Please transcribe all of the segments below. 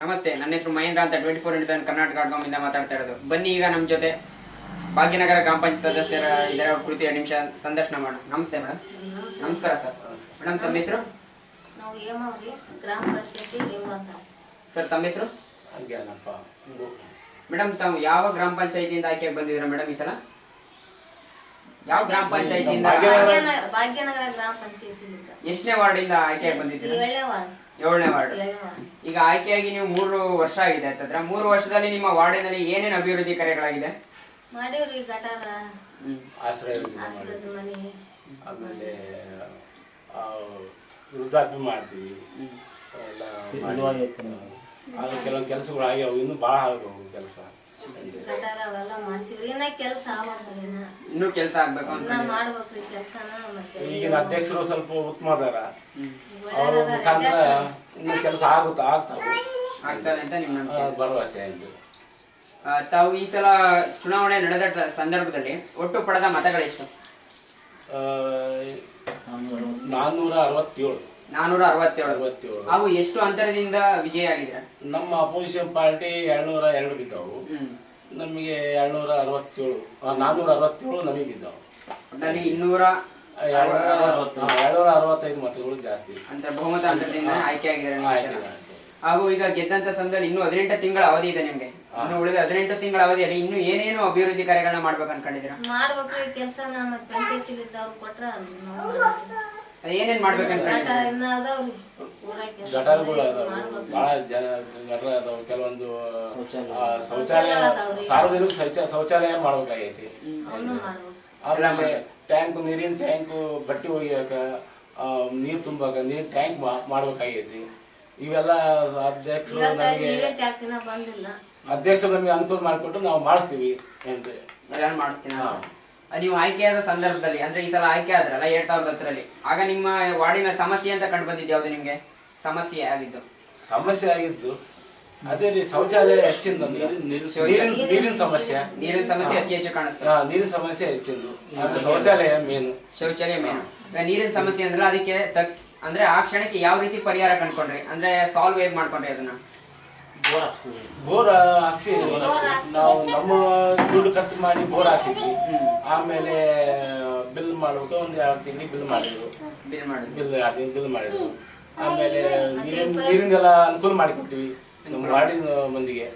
ನಮಸ್ತೆ, ನನ್ನ ಹೆಸರು ಮಹೇಂದ್ರ ಅಂತ 24x7 ಕರ್ನಾಟಕ.com ಮಾತಾಡ್ತಾ ಇರೋದು. ಬನ್ನಿ ಈಗ ನಮ್ಮ ಜೊತೆ ಭಾಗ್ಯನಗರ ಗ್ರಾಮ ಪಂಚಾಯತ್ ಸದಸ್ಯರ ಇದರ ಕುರಿತು 2 ನಿಮಿಷ ಸಂದರ್ಶನ ಮಾಡೋಣ. ನಮಸ್ತೆ ಮೇಡಮ್. ನಮಸ್ಕಾರ ಸರ್. ಮೇಡಮ್ ತಮ್ಮ ಹೆಸರು? ಸರ್ ತಮ್ಮ ಹೆಸರು? ಮೇಡಮ್ ತಾವು ಯಾವ ಗ್ರಾಮ ಪಂಚಾಯತಿಯಿಂದ ಆಯ್ಕೆಗೆ ಬಂದಿದ್ದೀರಾ ಮೇಡಮ್ ಈ ಸಲ? ಯಾವ ಗ್ರಾಮ ಪಂಚಾಯತಿಯಿಂದ? ಭಾಗ್ಯನಗರ ಗ್ರಾಮ ಪಂಚಾಯತಿಯಿಂದ. ಎಷ್ಟನೇ ವಾರ್ಡಿಂದ ಆಯ್ಕೆಗೆ ಬಂದಿದ್ದೀರಾ? 7ನೇ ವಾರ್ಡ್. ಈಗ ಆಯ್ಕೆಯಾಗಿ ನೀವು 3 ವರ್ಷ ಆಗಿದೆ ಅಂತಂದ್ರೆ 3 ವರ್ಷದಲ್ಲಿ ನಿಮ್ಮ ವಾರ್ಡಿನಲ್ಲಿ ಏನೇನು ಅಭಿವೃದ್ಧಿ ಕಾರ್ಯಗಳಾಗಿದೆ? ಮಾಡಿವ್ರಿ ಗಟಾರ, ಆಶ್ರಯ ಮನೆ, ಆಮೇಲೆ ವೃದ್ಧಾಪ್ಯ ಮಾಡ್ತೀವಿ ಅದು ಕೆಲವೊಂದು ಕೆಲಸಗಳು ಆಗ್ಯಾವ. ಇನ್ನೂ ಭಾಳ ಆಗ್ಯಾವ ಕೆಲಸ. ಗಟಾರ ಅವೆಲ್ಲ ಮಾಡ್ಸಿವ್ರಿ. ಇನ್ನ ಕೆಲಸ ಆಗ್ಬೇಕ್ರಿ. ಇನ್ನೂ ಕೆಲಸ ಆಗ್ಬೇಕು ಅಂತ ಮಾಡ್ಬೇಕ್ರಿ ಕೆಲಸನ. ಮತ್ತೆ ಈಗಿನ ಅಧ್ಯಕ್ಷರು ಸ್ವಲ್ಪ ಉತ್ತಮ ಅದಾರ. ಅವ್ರ ಮುಖಾಂತರ ಇನ್ನೂ ಕೆಲಸ ಆಗ್ತದೆ ಅಂತ ನಿಮ್ಮ ಭರವಸೆ ಆಗಿದೆ. ತಾವು ಈ ಸಲ ಚುನಾವಣೆ ನಡೆದ ಸಂದರ್ಭದಲ್ಲಿ ಒಟ್ಟು ಪಡೆದ ಮತಗಳೆಷ್ಟು? 467. ಅವು ಎಷ್ಟು ಅಂತರದಿಂದ ವಿಜಯ ಆಗಿದ್ರೆ? ನಮ್ಮ ಅಪೋಸಿಷನ್ ಪಾರ್ಟಿ 202 ಬಿದ್ದವು. ನಮಗೆ 467 ನಮಗೆ ಬಿದ್ದವು. ಒಟ್ಟಲ್ಲಿ 265 ಮತಗಳು ಜಾಸ್ತಿ ಅಂತ ಬಹುಮತ ಅಂತರದಿಂದ ಆಯ್ಕೆ ಆಗಿದ್ದಾರೆ. ಹಾಗೂ ಈಗ ಗೆದ್ದಂತ ಸಂದರ್ಭದಲ್ಲಿ ಇನ್ನೂ 18 ತಿಂಗಳ ಅವಧಿ ಇದೆ ನಿಮ್ಗೆ. ಇನ್ನು ಉಳಿದ 18 ತಿಂಗಳ ಅವಧಿಯಲ್ಲಿ ಇನ್ನು ಏನೇನು ಅಭಿವೃದ್ಧಿ ಕಾರ್ಯಗಳನ್ನ ಮಾಡ್ಬೇಕು ಅನ್ಕೊಂಡಿದ್ದೀರಾ? ಮಾಡ್ಬೇಕ್ರಿ ಕೆಲಸ. ನಮ್ಮ ಪಂಚಾಯತಿ ಕೊಟ್ರ ಏನೇನ್ ಮಾಡ್ಬೇಕಂತ ಗಟಾರಗಳು ಅದಾವ, ಬಹಳ ಗಟಾರ ಅದಾವ. ಕೆಲವೊಂದು ಶೌಚಾಲಯ, ಸಾರ್ವಜನಿಕ ಶೌಚಾಲಯ ಮಾಡ್ಬೇಕಾಗೈತಿ. ಆಮೇಲೆ ಟ್ಯಾಂಕ್, ನೀರಿನ ಟ್ಯಾಂಕ್, ಬಟ್ಟೆ ಒಗಿಯಾಕ, ನೀರು ತುಂಬಾಕ ನೀರಿನ ಟ್ಯಾಂಕ್ ಮಾಡ್ಬೇಕಾಗೈತಿ. ಇವೆಲ್ಲ ಅಧ್ಯಕ್ಷರು ನಮಗೆ ಅನುಕೂಲ ಮಾಡಿಕೊಟ್ಟು ನಾವು ಮಾಡಿಸ್ತೀವಿ ಏನ್ರಿ ಮಾಡ್ತೀನಿ. ನೀವು ಆಯ್ಕೆಯಾದ ಸಂದರ್ಭದಲ್ಲಿ ಅಂದ್ರೆ ಈ ಸಲ ಆಯ್ಕೆ ಆದ್ರಲ್ಲ 2010ರಲ್ಲಿ, ಆಗ ನಿಮ್ಮ ವಾರ್ಡಿನ ಸಮಸ್ಯೆ ಅಂತ ಕಂಡು ಬಂದಿದ್ದು ಯಾವ್ದು ನಿಮ್ಗೆ ಸಮಸ್ಯೆ ಆಗಿದ್ದು? ಸಮಸ್ಯೆ ಆಗಿದ್ದು ಅದೇ ರೀ, ಶೌಚಾಲಯ ಹೆಚ್ಚಿಂದ ನೀರಿನ ಸಮಸ್ಯೆ ಅತಿ ಹೆಚ್ಚು ಕಾಣುತ್ತೆ. ನೀರಿನ ಸಮಸ್ಯೆ ಹೆಚ್ಚಿಂದು, ಶೌಚಾಲಯ ಮೇನ್. ನೀರಿನ ಸಮಸ್ಯೆ ಅಂದ್ರೆ ಅದಕ್ಕೆ ಅಂದ್ರೆ ಆ ಕ್ಷಣಕ್ಕೆ ಯಾವ ರೀತಿ ಪರಿಹಾರ ಕಂಡ್ಕೊಂಡ್ರಿ? ಅಂದ್ರೆ ಸಾಲ್ವ್ ಹೇಗ್ ಮಾಡ್ಕೊಂಡ್ರಿ ಅದನ್ನ? ಬೋರ್ ಹಾಕ್ಸಿ ನಾವು ನಮ್ಮ ದುಡ್ಡು ಖರ್ಚು ಮಾಡಿ ಬೋರ್ ಹಾಕ್ಸಿದ್ವಿ. ಆಮೇಲೆ ಬಿಲ್ ಮಾಡ್ಬೇಕು, 1-2 ತಿಂಗಳಿಗೆ ಬಿಲ್ ಮಾಡಿದ್ರು. ಆಮೇಲೆ ನೀರಿಂದೆಲ್ಲ ಅನುಕೂಲ ಮಾಡಿಕೊಟ್ಟಿವಿ ನಮ್ಮ ವಾರ್ಡಿನ ಮಂದಿಗೆ.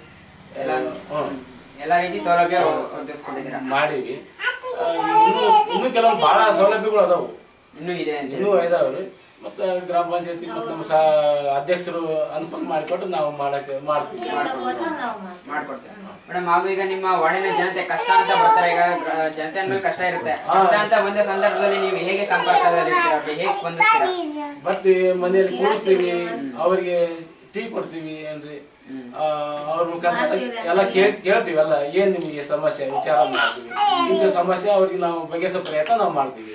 ಎಲ್ಲ ರೀತಿ ಸೌಲಭ್ಯ ಮಾಡೀವಿ. ಇನ್ನೂ ಕೆಲವೊಂದು ಬಹಳ ಸೌಲಭ್ಯಗಳು ಅದಾವು, ಇನ್ನೂ ಇದಾವ್ರಿ. ಮತ್ತೆ ಗ್ರಾಮ ಪಂಚಾಯತಿ ಮತ್ತೆ ನಮ್ಮ ಅಧ್ಯಕ್ಷರು ಅನುಕೂಲ ಮಾಡಿಕೊಟ್ಟು ನಾವು ಮಾಡ್ತೀವಿ. ಮೇಡಮ್, ಹಾಗೂ ಈಗ ನಿಮ್ಮ ವಾರ್ಡಿನ ಜನತೆ ಕಷ್ಟ ಅಂತ ಬರ್ತಾರೆ. ಈಗ ಜನತೆ ಮೇಲೆ ಕಷ್ಟ ಇರುತ್ತೆ. ಕಷ್ಟ ಅಂತ ಬಂದ ಸಂದರ್ಭದಲ್ಲಿ ನೀವು ಹೇಗೆ ಸಂಪರ್ಕದಲ್ಲಿ ಹೇಗೆ ಸ್ಪಂದಿಸ್ತೀರಾ? ಬರ್ತೀವಿ, ಮನೆಯಲ್ಲಿ ಕೂರಿಸ್ತೀವಿ, ಅವರಿಗೆ ಟೀ ಕೊಡ್ತೀವಿ ಏನ್ರಿ. ಅವ್ರ ಮುಖಾಂತರ ಎಲ್ಲ ಕೇಳ್ತೀವಿ. ಎಲ್ಲ ಏನ್ ನಿಮ್ಗೆ ಸಮಸ್ಯೆ ವಿಚಾರ ಮಾಡ್ತೀವಿ. ಇಂಥ ಸಮಸ್ಯೆ ಅವ್ರಿಗೆ ನಾವು ಬಗೆಹರಿಸೋ ಪ್ರಯತ್ನ ನಾವು ಮಾಡ್ತೀವಿ.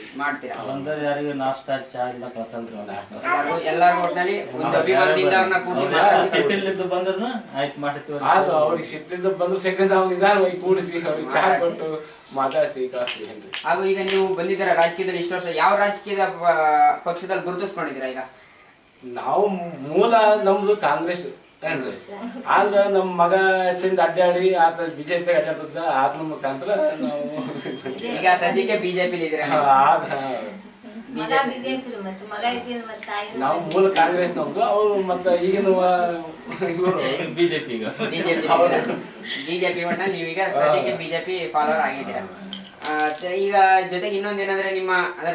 ಯಾರಿಗೆ ನಾಷ್ಟಾ ಚಾ ಇಲ್ಲ ಎಲ್ಲಾರು ಒಟ್ಟಿನಲ್ಲಿ ಒಂದು ಅಭಿಮಾನದಿಂದ ಅವ್ರನ್ನ ಸಿಟ್ಟಿಲಿದ್ದು ಬಂದ್ರು ಆಯ್ತು ಮಾಡ್ತೀವಿ. ಆದ್ರೂ ಅವ್ರಿಗೆ ಸಿಟ್ಟಿಂದ ಬಂದ್ರು ಸೆಕೆಂಡ್ ಅವ್ರು ನಿಧಾನವಾಗಿ ಕೂಡಿಸಿ ಅವ್ರಿಗೆ ಚಾ ಕೊಟ್ಟು ಮಾತಾಡಿಸಿ ಕಳಿಸ್ತೀವಿ ಏನ್ರಿ. ಹಾಗೂ ಈಗ ನೀವು ಬಂದಿದ್ದೀರಾ ರಾಜಕೀಯದಲ್ಲಿ ಇಷ್ಟು ವರ್ಷ, ಯಾವ ರಾಜಕೀಯದ ಪಕ್ಷದಲ್ಲಿ ಗುರುತಿಸ್ಕೊಂಡಿದ್ದೀರಾ? ಈಗ ನಾವು ಮೂಲ ನಮ್ದು ಕಾಂಗ್ರೆಸ್ ಏನ್ರಿ. ಆದ್ರ ನಮ್ ಮಗ ಹೆಚ್ಚಿಂದ ಅಡ್ಡಾಡಿ ಆತ ಬಿಜೆಪಿ ಅಡ್ಡಾಡ್ತದ, ಆದ್ರ ಮುಖಾಂತರ ನಾವು ಈಗ ಸದ್ಯಕ್ಕೆ ಬಿಜೆಪಿ ನಾವು ಮೂಲ ಕಾಂಗ್ರೆಸ್ ನಮ್ದು. ಅವ್ರು ಮತ್ತೆ ಈಗಿನ ಬಿಜೆಪಿ ಒಟ್ಟ ನೀವೀಗ ಸದ್ಯಕ್ಕೆ ಬಿಜೆಪಿ ಫಾಲೋವರ್ ಆಗಿದ್ದೀರಾ. ಈಗ ಜೊತೆಗೆ ಇನ್ನೊಂದೇನಂದ್ರೆ ನಿಮ್ಮ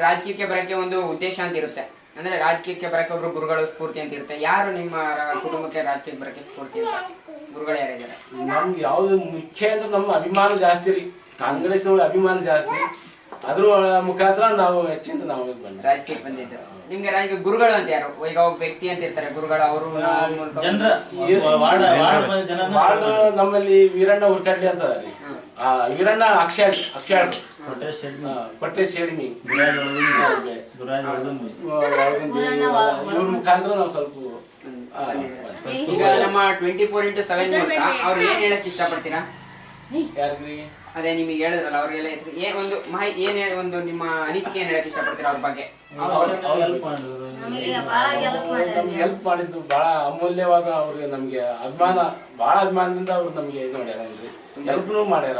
ರಾಜಕೀಯಕ್ಕೆ ಬರಕ್ಕೆ ಒಂದು ಉದ್ದೇಶ ಅಂತ ಇರುತ್ತೆ. ಅಂದ್ರೆ ರಾಜಕೀಯಕ್ಕೆ ಬರಕ್ಕೆ ಒಬ್ರು ಗುರುಗಳು ಸ್ಫೂರ್ತಿ ಅಂತ ಇರುತ್ತೆ. ಯಾರು ನಿಮ್ಮ ಕುಟುಂಬಕ್ಕೆ ರಾಜಕೀಯಕ್ಕೆ ಬರಕ್ಕೆ ಸ್ಫೂರ್ತಿ ಅಂತ ಗುರುಗಳು ಯಾರಿದ್ದಾರೆ? ನಮ್ಗೆ ಯಾವ್ದು ಮುಖ್ಯ ಅಂದ್ರೆ ನಮ್ಮ ಅಭಿಮಾನ ಜಾಸ್ತಿ ರೀ. ಕಾಂಗ್ರೆಸ್ ಅಭಿಮಾನ ಜಾಸ್ತಿ. ಅದ್ರ ಮುಖಾಂತರ ನಾವು ಹೆಚ್ಚಿಂದ ನಾವು ರಾಜಕೀಯಕ್ಕೆ ಬಂದಿದ್ದು. ನಿಮ್ಗೆ ರಾಜಕೀಯ ಗುರುಗಳು ಅಂತ ಯಾರು? ಈಗ ಒಬ್ಬ ವ್ಯಕ್ತಿ ಅಂತ ಇರ್ತಾರೆ ಗುರುಗಳು. ಅವರು ನಮ್ಮಲ್ಲಿ ವೀರಣ್ಣ ಉರ್ಕಡ್ಲಿ ಅಂತ ಅದಾರಿ. ವೀರಣ್ಣ ಅಕ್ಷಾಳ್ ಕೊಟ್ರೆ ಶೇಡ್ಮಿ ಇವ್ರ ಮುಖಾಂತರ ನಾವು ಸ್ವಲ್ಪ ಈಗ ನಮ್ಮ 24x7 ಮೂಲಕ ಅವ್ರು ಏನ್ ಹೇಳಕ್ ಇಷ್ಟಪಡ್ತೀರಾ? ಯಾರಿಗ್ರಿ? ಅದೇ ನಿಮಗೆ ಹೇಳಿದ್ರಲ್ಲ ಅವ್ರಿಗೆಲ್ಲ ಹೆಸರು ಒಂದು ಒಂದು ನಿಮ್ಮ ಅನಿಸಿಕೆ ಏನ್ ಹೇಳಕ್ ಇಷ್ಟಪಡ್ತೀರಾ ಅವ್ರ ಬಗ್ಗೆ? ಹೆಲ್ಪ್ ಮಾಡಿದ್ರು. ನಮಗೆ ಭಾಳ ಹೆಲ್ಪ್ ಮಾಡ್ಯಾರ. ನಮ್ಗೆ ಹೆಲ್ಪ್ ಮಾಡಿದ್ದು ಬಹಳ ಅಮೂಲ್ಯವಾದ ಅವ್ರಿಗೆ ನಮ್ಗೆ ಅಭಿಮಾನ, ಬಹಳ ಅಭಿಮಾನದಿಂದ ಅವ್ರು ನಮ್ಗೆ ಇದು ಮಾಡ್ಯಾರ ಅಂದ್ರೆ ಹೆಲ್ಪ್ನು ಮಾಡ್ಯಾರ.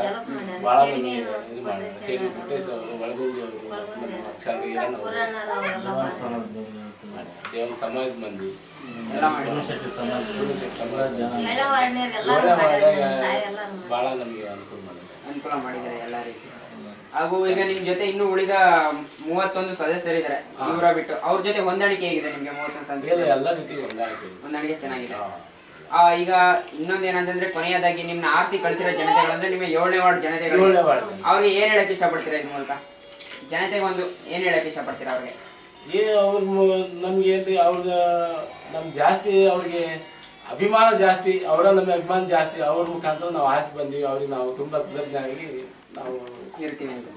ಬಹಳ ಮಂದಿ ಇದು ಮಾಡ್ಯಾರ. ಸೇರಿ ಪುಟ್ಟೇಶ್ ಅವರು, ಒಳಗುಂದಿ ಅವರು, ನಮ್ಮ ಅಕ್ಷರ ಪುರಾಣರು ಅವರೆಲ್ಲ ಮಾಡ್ಯಾರ. ದೇವರ ಸಮಾಜ ಮಂದಿ ಎಲ್ಲ ಮಾಡಿ ಶೆಟ್ಟಿ ಸಮಾಜ ಸಮಾಜ ಜನ ಎಳೆವಾರಣ್ಯರು ಎಲ್ಲರೂ ಮಾಡ್ಯಾರ. ಸಾಯಿ ಎಲ್ಲರೂ ಮಾಡ್ಯಾರ. ಬಹಳ ನಮ್ಗೆ ಅನುಕೂಲ ಮಾಡಿದ್ದಾರೆ ಎಲ್ಲಾ ರೀತಿ. ಹಾಗೂ ಈಗ ನಿಮ್ ಜೊತೆ ಇನ್ನು ಉಳಿದ 31 ಸದಸ್ಯರಿದ್ದಾರೆ ಇವರ ಬಿಟ್ಟು, ಅವ್ರ ಜೊತೆ ಹೊಂದಾಣಿಕೆ ಹೇಗಿದೆ ನಿಮ್ಗೆ? 31 ಸದಸ್ಯರು ಎಲ್ಲ ಜೊತೆಗೆ ಹೊಂದಾಣಿಕೆ ಚೆನ್ನಾಗಿದೆ. ಈಗ ಇನ್ನೊಂದೇನಂತಂದ್ರೆ ಕೊನೆಯದಾಗಿ ನಿಮ್ನ ಆರ್ಸಿ ಕಳಿಸಿರೋ ಜನತೆಗಳಂದ್ರೆ ನಿಮ್ಮ 7ನೇ ವಾರ್ಡ್ ಜನತೆಗಳು, ಅವ್ರಿಗೆ ಏನ್ ಹೇಳಕ್ ಇಷ್ಟಪಡ್ತೀರಾ? ಇದ್ರ ಮೂಲಕ ಜನತೆಗೆ ಒಂದು ಏನ್ ಹೇಳಕ್ ಇಷ್ಟಪಡ್ತೀರಾ ಅವ್ರಿಗೆ? ನಮ್ಗೆ ಏನ್ರಿ ಅವ್ರ ನಮ್ ಜಾಸ್ತಿ ಅವ್ರಿಗೆ ಅಭಿಮಾನ ಜಾಸ್ತಿ, ಅವರ ನಮಗೆ ಅಭಿಮಾನ ಜಾಸ್ತಿ. ಅವ್ರ ಮುಖಾಂತರ ನಾವು ಆಸೆ ಬಂದ್ವಿ, ಅವ್ರಿಗೆ ನಾವು ತುಂಬಾ ಕೃತಜ್ಞರಾಗಿ ನಾವು ಇರ್ತೀವಿ ಅಂತ.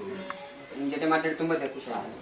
ನಿಮ್ ಜೊತೆ ಮಾತಾಡಿ ತುಂಬಾ ಖುಷಿ ಆಯ್ತು.